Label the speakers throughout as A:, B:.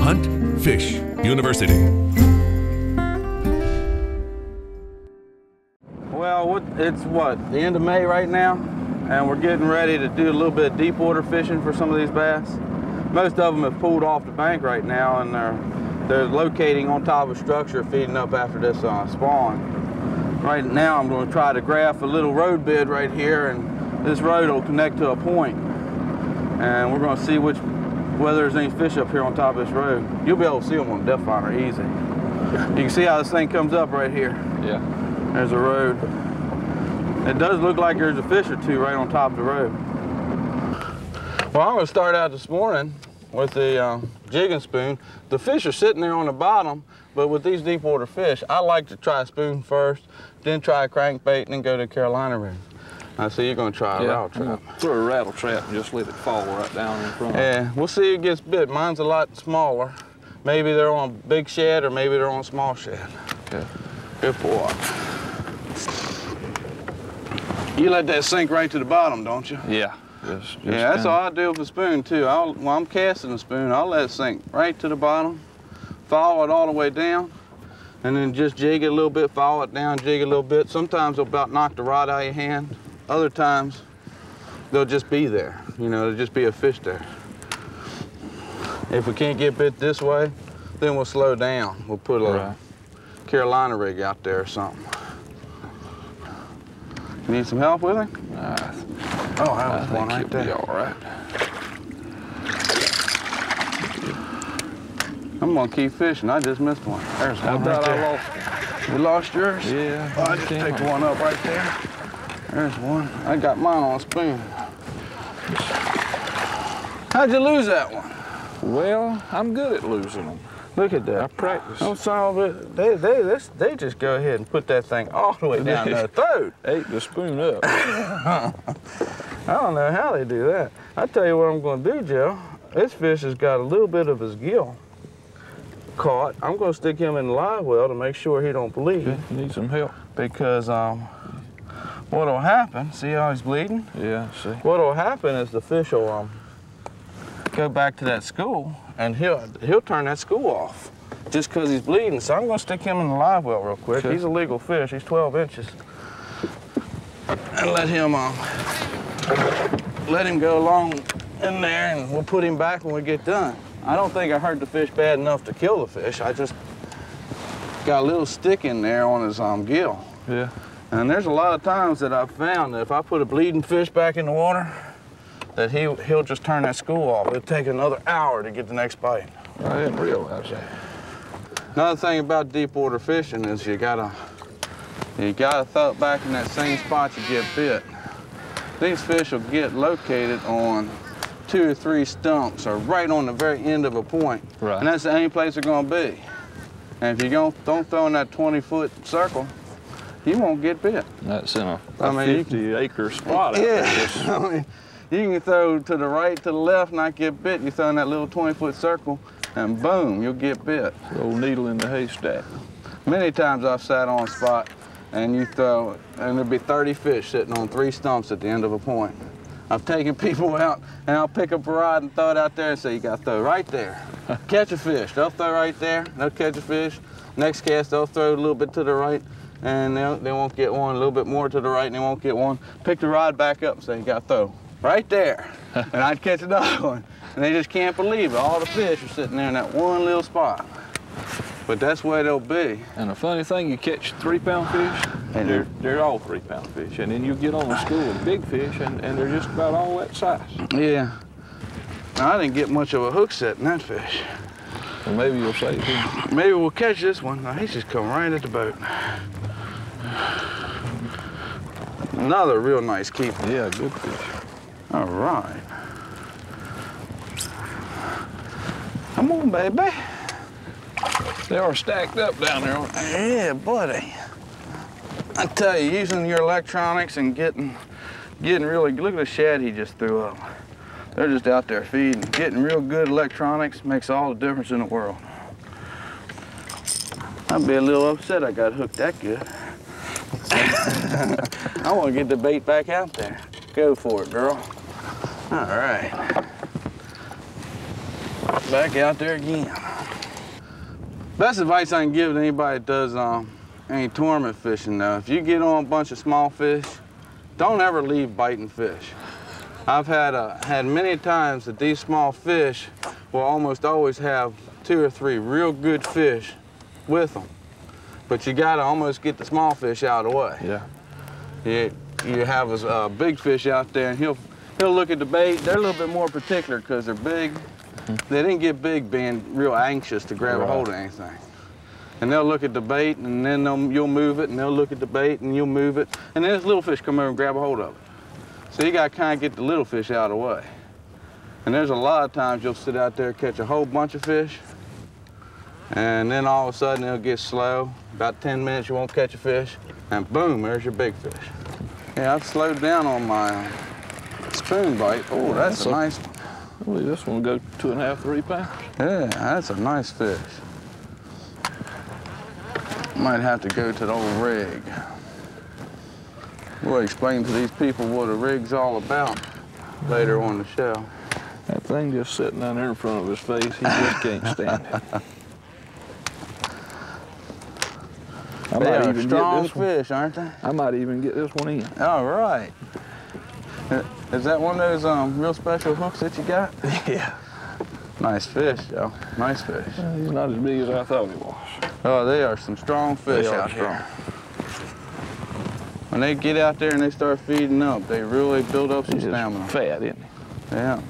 A: Hunt Fish University.
B: Well, it's the end of May right now, and we're getting ready to do a little bit of deep water fishing for some of these bass. Most of them have pulled off the bank right now, and they're locating on top of a structure, feeding up after this spawn. Right now, I'm going to try to graph a little road bed right here, and this road will connect to a point, and we're going to see whether there's any fish up here on top of this road. You'll be able to see them on the depth finder easy. You can see how this thing comes up right here. Yeah. There's a road. It does look like there's a fish or two right on top of the road. Well, I'm going to start out this morning with the jigging spoon. The fish are sitting there on the bottom, but with these deep water fish, I like to try a spoon first, then try a crankbait, and then go to a Carolina rig. I see you're going to try a rattle trap.
C: Throw a rattle trap and just let it fall right down in front of it.
B: Yeah, we'll see who gets bit. Mine's a lot smaller. Maybe they're on a big shad or maybe they're on a small shad. Okay. Good boy. You let that sink right to the bottom, don't you?
C: Yeah.
B: Yeah, that's all I do with a spoon too. When I'm casting a spoon, I'll let it sink right to the bottom, follow it all the way down, and then just jig it a little bit, follow it down, jig it a little bit. Sometimes it'll about knock the rod out of your hand. Other times, they'll just be there. You know, there'll just be a fish there. If we can't get bit this way, then we'll slow down. We'll put a Carolina rig out there or something. Need some help with it? Oh, that was one right there.
C: Be all right.
B: I'm gonna keep fishing. I just missed one. There's one right there. I lost one. You lost yours?
C: Yeah.
B: Oh, I just picked one up right there. There's one. I got mine on a spoon. How'd you lose that one?
C: Well, I'm good at losing them.
B: Look at that.
C: I practice.
B: Don't sound it. They just go ahead and put that thing all the way down their throat.
C: Ate the spoon up.
B: I don't know how they do that. I tell you what I'm going to do, Joe. This fish has got a little bit of his gill caught. I'm going to stick him in the live well to make sure he don't bleed.
C: Okay. You need some help.
B: Because what'll happen? See how he's bleeding?
C: Yeah, I see.
B: What'll happen is the fish will go back to that school, and he'll turn that school off just because he's bleeding. So I'm going to stick him in the live well real quick. Okay. He's a legal fish. He's 12 inches. And let him go along in there, and we'll put him back when we get done. I don't think I hurt the fish bad enough to kill the fish. I just got a little stick in there on his gill.
C: Yeah.
B: And there's a lot of times that I've found that if I put a bleeding fish back in the water, that he'll just turn that school off. It'll take another hour to get the next bite.
C: I didn't realize that.
B: Another thing about deep water fishing is you gotta throw it back in that same spot you get bit. These fish will get located on 2 or 3 stumps or right on the very end of a point. Right. And that's the only place they're gonna be. And if you don't throw in that 20-foot circle, you won't get bit.
C: That's in a 50-acre spot.
B: Yeah. I mean, you can throw to the right, to the left, not get bit. You throw in that little 20-foot circle, and boom, you'll get bit.
C: Little needle in the haystack.
B: Many times I've sat on a spot, and you throw, and there'll be 30 fish sitting on 3 stumps at the end of a point. I've taken people out, and I'll pick up a rod and throw it out there and say, you got to throw right there. Catch a fish. They'll throw right there. They'll catch a fish. Next cast, they'll throw a little bit to the right, and they won't get one. A little bit more to the right, and they won't get one. Pick the rod back up and say, you got to throw right there. And I'd catch another one. And they just can't believe it. All the fish are sitting there in that one little spot. But that's where they'll be.
C: And the funny thing, you catch 3-pound fish, and they're all 3-pound fish. And then you get on a school of big fish, and they're just about all that size.
B: Yeah. Now, I didn't get much of a hook set in that fish.
C: Well, maybe you'll save him.
B: Maybe we'll catch this one. Now, he's just coming right at the boat. Another real nice keeper.
C: Yeah, good fish.
B: All right. Come on, baby.
C: They are stacked up down there, aren't they?
B: Yeah, buddy. I tell you, using your electronics and getting really, look at the shad he just threw up. They're just out there feeding. Getting real good electronics makes all the difference in the world. I'd be a little upset I got hooked that good. I want to get the bait back out there. Go for it, girl. All right. Back out there again. Best advice I can give to anybody that does any tournament fishing though, if you get on a bunch of small fish, don't ever leave biting fish. I've had many times that these small fish will almost always have 2 or 3 real good fish with them. But you gotta almost get the small fish out of the way.
C: Yeah.
B: You have a big fish out there and he'll look at the bait. They're a little bit more particular because they're big. They didn't get big being real anxious to grab a hold of anything. And they'll look at the bait and then you'll move it and they'll look at the bait and you'll move it. And then this little fish come over and grab a hold of it. So you gotta kind of get the little fish out of the way. And there's a lot of times you'll sit out there, catch a whole bunch of fish, and then all of a sudden it'll get slow. About 10 minutes you won't catch a fish, and boom, there's your big fish. Yeah, I've slowed down on my spoon bite. Oh, that's a nice one.
C: I believe this one will go 2.5, 3 pounds.
B: Yeah, that's a nice fish. Might have to go to the old rig. We'll explain to these people what a rig's all about later on the show.
C: That thing just sitting down there in front of his face, he just can't stand it.
B: They are strong fish, aren't they?
C: I might even get this one in.
B: All right. Is that one of those real special hooks that you got?
C: Yeah.
B: Nice fish, Joe. Nice fish.
C: He's not as big as I thought he was.
B: Oh, they are some strong fish out here. When they get out there and they start feeding up, they really build up some stamina.
C: Fat, isn't he?
B: Yeah.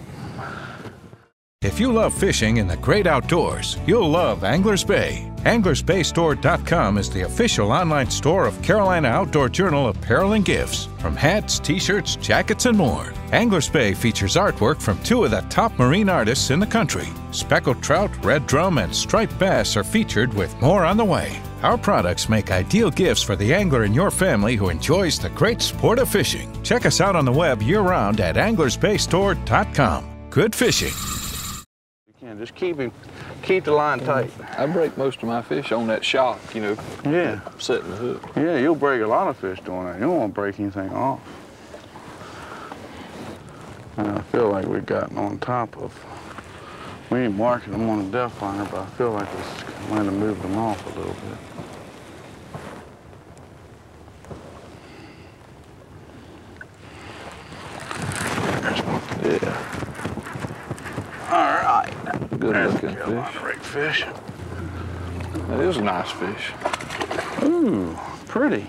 A: If you love fishing in the great outdoors, you'll love Anglers Bay. AnglersBayStore.com is the official online store of Carolina Outdoor Journal apparel and gifts. From hats, t-shirts, jackets, and more. Anglers Bay features artwork from 2 of the top marine artists in the country. Speckled trout, red drum, and striped bass are featured with more on the way. Our products make ideal gifts for the angler in your family who enjoys the great sport of fishing. Check us out on the web year-round at AnglersBayStore.com. Good fishing.
B: Just keep the line tight.
C: I break most of my fish on that shock, you know.
B: Yeah.
C: Setting the hook.
B: Yeah, you'll break a lot of fish doing that. You don't want to break anything off. And I feel like we've gotten on top of, we ain't marking them on the depth liner, but I feel like we might have moved them off a little bit. There's one. Yeah. All right.
C: Good looking
B: fish.
C: That is a nice fish.
B: Ooh, pretty.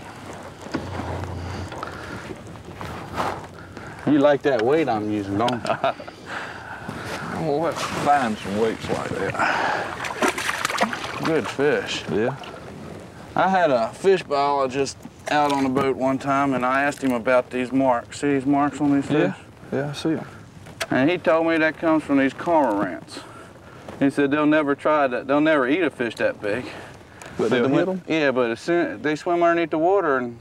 B: You like that weight I'm using, don't you?
C: Well, let's find some weights like that.
B: Good fish.
C: Yeah.
B: I had a fish biologist out on the boat one time, and I asked him about these marks. See these marks on these fish?
C: Yeah, I see them.
B: And he told me that comes from these cormorants. He said they'll never try that. They'll never eat a fish that big.
C: But they'll hit them?
B: Yeah, but as soon they swim underneath the water, and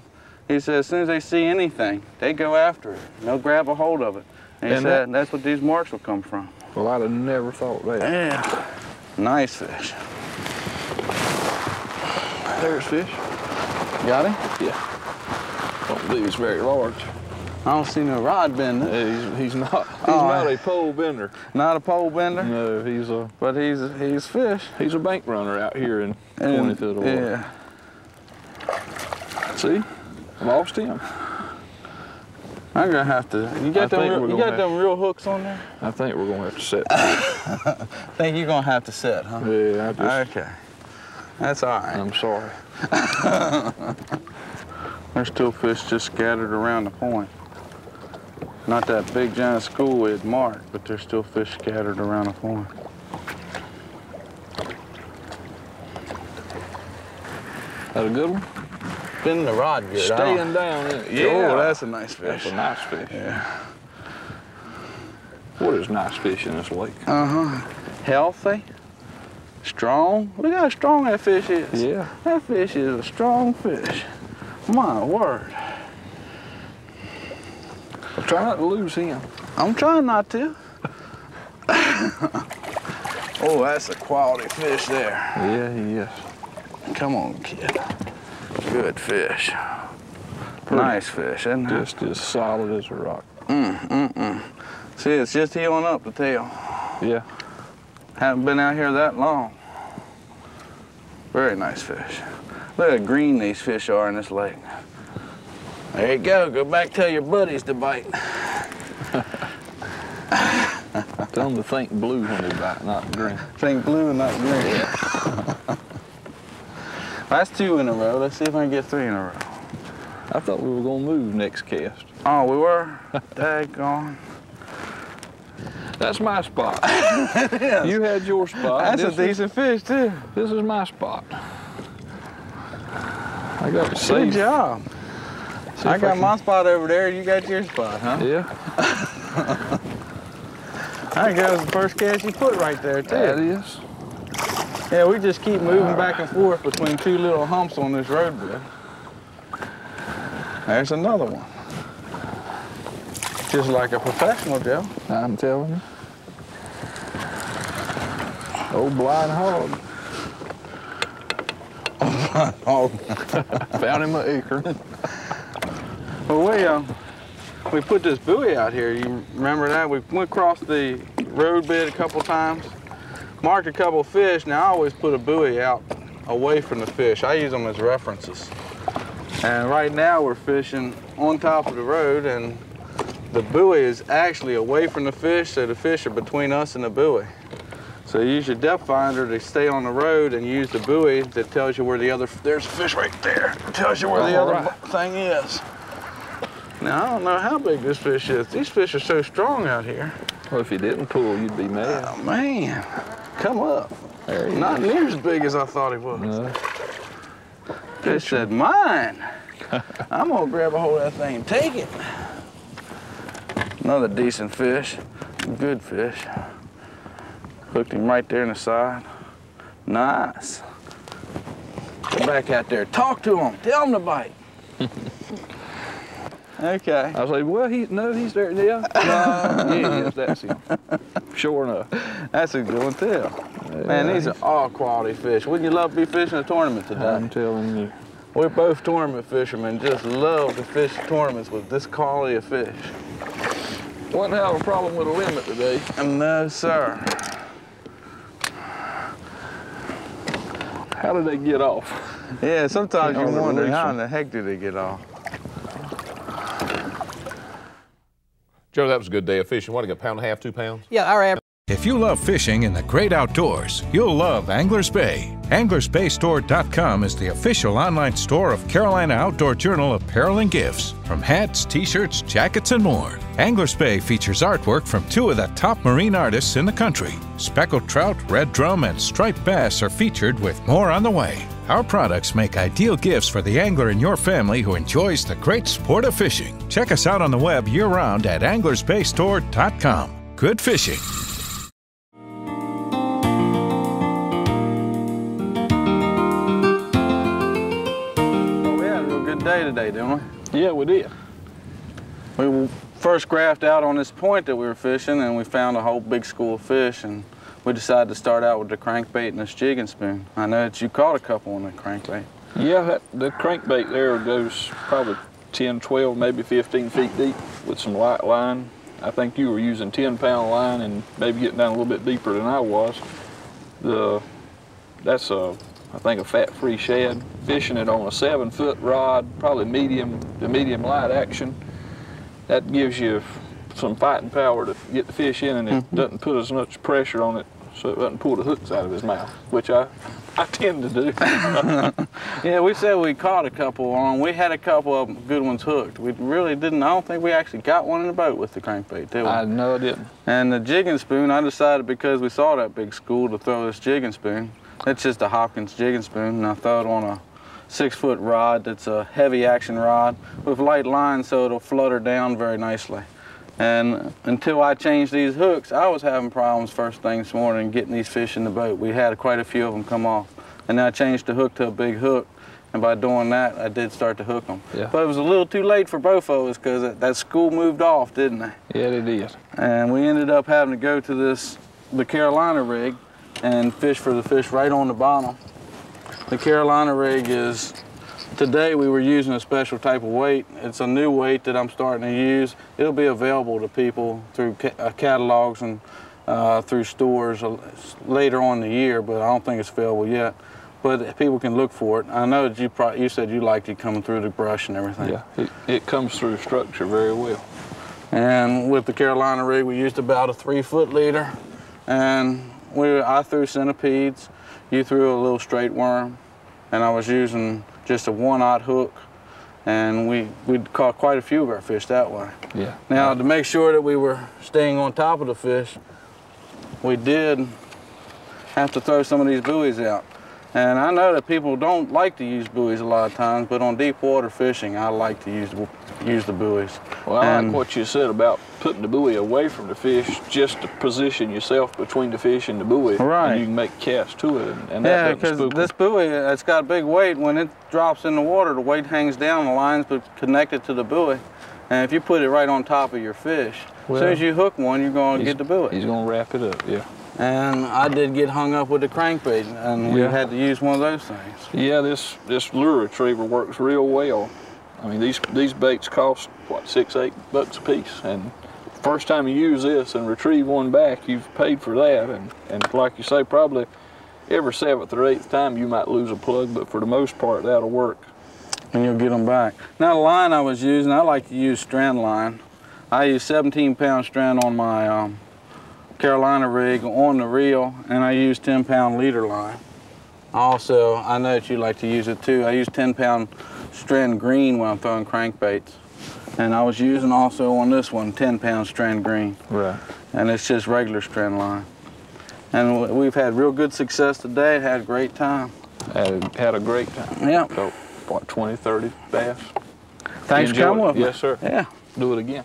B: he said as soon as they see anything, they go after it. And they'll grab a hold of it. And he said that's what these marks will come from.
C: Well, I'd have never thought that.
B: Yeah. Nice fish.
C: There's fish.
B: Got him?
C: Yeah. Don't believe he's very large.
B: I don't see no rod bender.
C: Yeah, he's not. He's not a pole bender.
B: Not a pole bender?
C: No, he's a.
B: But he's fish.
C: He's a bank runner out here in 20 foot of water.
B: Yeah.
C: See, I lost him.
B: I'm gonna have to. You got them real hooks on there?
C: I think we're gonna have to set.
B: Think you're gonna have to set, huh?
C: Yeah, I just.
B: Okay. That's all right.
C: I'm sorry.
B: There's still fish just scattered around the point. Not that big giant schoolhead mark, but there's still fish scattered around the point.
C: That a good one?
B: Spinning the rod good.
C: Staying down in it.
B: Yeah. Oh, that's a nice fish.
C: That's a nice fish.
B: Yeah.
C: What is nice fish in this lake?
B: Uh-huh. Healthy. Strong. Look how strong that fish is.
C: Yeah.
B: That fish is a strong fish. My word.
C: I'm trying not to lose him.
B: I'm trying not to. Oh, that's a quality fish there.
C: Yeah, he is.
B: Come on, kid. Good fish. Nice fish, isn't it?
C: Just as solid as a rock.
B: See, it's just healing up the tail.
C: Yeah.
B: Haven't been out here that long. Very nice fish. Look how green these fish are in this lake. There you go. Go back, tell your buddies to bite.
C: Tell them to think blue when they bite, not green.
B: Think blue and not green.
C: Yeah.
B: That's 2 in a row. Let's see if I can get 3 in a row.
C: I thought we were gonna move next cast.
B: Oh, we were? Daggone.
C: That's my spot.
B: It is.
C: You had your spot.
B: That's a decent fish, too.
C: This is my spot. I got to see.
B: Good job. I got my spot over there. You got your spot, huh?
C: Yeah.
B: I think that was the first cast you put right there, too.
C: That is.
B: Yeah, we just keep moving back and forth between 2 little humps on this road bed. There's another one. Just like a professional, Joe.
C: I'm telling you. Old blind hog.
B: Oh,
C: Found him an acre.
B: well, we put this buoy out here. You remember that? We went across the road bed a couple times, marked a couple fish. Now I always put a buoy out away from the fish. I use them as references. And right now we're fishing on top of the road, and the buoy is actually away from the fish, so the fish are between us and the buoy. So use your depth finder to stay on the road and use the buoy that tells you where the other, there's a fish right there. It tells you where the other thing is. Now, I don't know how big this fish is. These fish are so strong out here.
C: Well, if you didn't pull, you'd be mad.
B: Oh, man. Come up.
C: There you
B: Not
C: go.
B: near as big as I thought he was.
C: No.
B: Fish said, mine. I'm gonna grab a hold of that thing and take it. Another decent fish. Good fish. Hooked him right there in the side. Nice. Go back out there. Talk to him. Tell him to bite. Okay.
C: I was like, well, he's there. Yeah. No, yes, that's him. Sure enough.
B: That's a good one too. Man, these are all quality fish. Wouldn't you love to be fishing a tournament today?
C: I'm telling you.
B: We're both tournament fishermen. Just love to fish tournaments with this quality of fish.
C: Wouldn't have a problem with a limit today.
B: No, sir.
C: How did they get off?
B: Yeah, sometimes you
C: On the
B: wonder
C: release
B: how
C: them.
B: in the heck did they get off?
D: Joe, that was a good day of fishing. What, a pound and a half, 2 pounds?
E: Yeah, our average.
A: If you love fishing in the great outdoors, you'll love Anglers Bay. AnglersBayStore.com is the official online store of Carolina Outdoor Journal apparel and gifts. From hats, t-shirts, jackets, and more. Anglers Bay features artwork from 2 of the top marine artists in the country. Speckled trout, red drum, and striped bass are featured, with more on the way. Our products make ideal gifts for the angler in your family who enjoys the great sport of fishing. Check us out on the web year-round at AnglersBayStore.com. Good fishing.
B: We had a real good day today, didn't we?
C: Yeah, we did.
B: We first graphed out on this point that we were fishing, and we found a whole big school of fish, and we decided to start out with the crankbait and this jigging spoon. I know that you caught a couple on the crankbait.
C: Yeah, the crankbait there goes probably 10, 12, maybe 15 feet deep with some light line. I think you were using 10-pound line and maybe getting down a little bit deeper than I was. That's I think a fat-free shad. Fishing it on a 7-foot rod, probably medium to medium light action. That gives you some fighting power to get the fish in, and it doesn't put as much pressure on it so it doesn't pull the hooks out of his mouth, which I tend to do.
B: Yeah, we said we caught a couple on. We had a couple of good ones hooked. We really didn't. I don't think we actually got one in the boat with the crankbait, did we?
C: I know I didn't.
B: And the jigging spoon, I decided because we saw that big school to throw this jigging spoon. It's just a Hopkins jigging spoon, and I throw it on a 6-foot rod that's a heavy action rod with light line so it'll flutter down very nicely. And until I changed these hooks, I was having problems first thing this morning getting these fish in the boat. We had quite a few of them come off. And then I changed the hook to a big hook, and by doing that, I did start to hook them.
C: Yeah.
B: But it was a little too late for both of us because that school moved off, didn't they?
C: Yeah, it is.
B: And we ended up having to go to the Carolina rig and fish for the fish right on the bottom. The Carolina rig is, today we were using a special type of weight. It's a new weight that I'm starting to use. It'll be available to people through catalogs and through stores later on in the year, but I don't think it's available yet. But people can look for it. I know that you said you liked it coming through the brush and everything.
C: Yeah, it comes through structure very well.
B: And with the Carolina rig, we used about a 3-foot leader, and I threw centipedes. You threw a little straight worm, and I was using just a 1/0 hook, and we'd caught quite a few of our fish that way.
C: Yeah.
B: Now, to make sure that we were staying on top of the fish, we did have to throw some of these buoys out. And I know that people don't like to use buoys a lot of times, but on deep water fishing, I like to use the buoys.
C: Well, I like what you said about putting the buoy away from the fish, just to position yourself between the fish and the buoy.
B: Right.
C: And you can make casts to it, and
B: Yeah,
C: that
B: because
C: spook
B: this buoy, it's got a big weight. When it drops in the water, the weight hangs down, the line's connected to the buoy. And if you put it right on top of your fish, as soon as you hook one, you're going to get the buoy.
C: He's going to wrap it up, yeah.
B: And I did get hung up with the crankbait, and we had to use one of those things.
C: Yeah, this lure retriever works real well. I mean, these baits cost, what, $6, $8 a piece, and first time you use this and retrieve one back, you've paid for that, and like you say, probably every 7th or 8th time you might lose a plug, but for the most part, that'll work.
B: And you'll get them back. Now, the line I was using, I like to use strand line. I use 17-pound strand on my Carolina rig on the reel, and I use 10-pound leader line. Also, I know that you like to use it too. I use 10-pound strand green when I'm throwing crankbaits. And I was using also on this one 10-pound strand green.
C: Right.
B: And it's just regular strand line. And we've had real good success today. Had a great time.
C: Had a great time.
B: Yeah.
C: So, what, 20, 30 bass?
B: Thanks for coming with me.
C: Yes, sir.
B: Yeah.
C: Do it again.